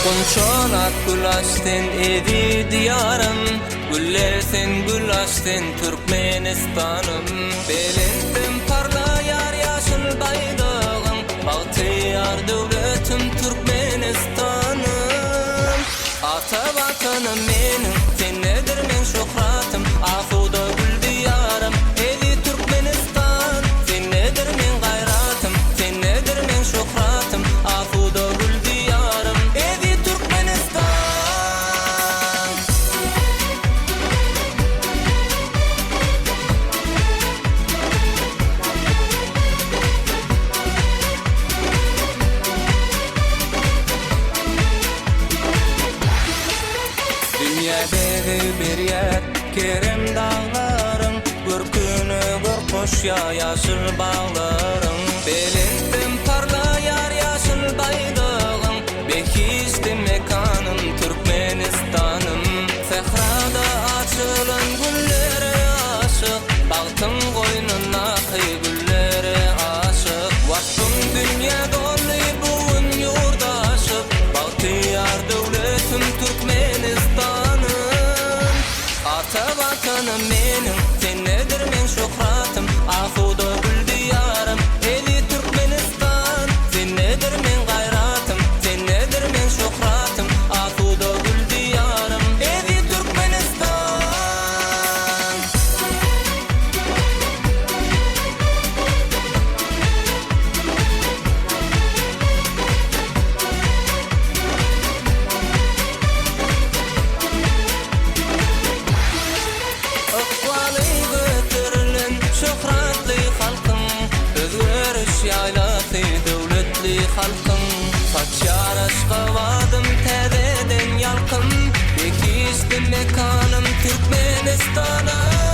Konşonak gül açtın edi diyarım, güllersin gül açtın Türkmenistanım. Belindim parlayar yaşıl baydağım, bahtiyar devletim Türkmenistanım. Ata vatanım menim, sen nedir men şöhratım, afuda gül diyarım edi Türkmenistan. Sen nedir men gayratım, sen nedir men şöhratım, afuda gül diyarım edi Türkmenistan. Dünyadagi bir yer kerem dağlarım, görkünü gorkoş ya yaşıl bağlarım. Belindim parlayar yaşıl baydağım, bekizdi mekanım Türkmenistanım. Sehrada açılan güllere aşık, baktım koynuna güllere aşık. Vaktım dünya dolu buğun yurdaşık, bahtiyar devletim Türkmenistanım. Ata vatanım menim, sen nedir men şöhratım, afuda gül diyarım eli Türkmenistan. Sen nedir men gayratım, sen nedir men şöhratım, afuda gül diyarım eli Türkmenistan. Iqbalı götürülün şöhratli halkım, özgürüş yaylası devletli halkım. Saçar aşka vadım tededen yalkım, bekizdi mekanım Türkmenistan'a.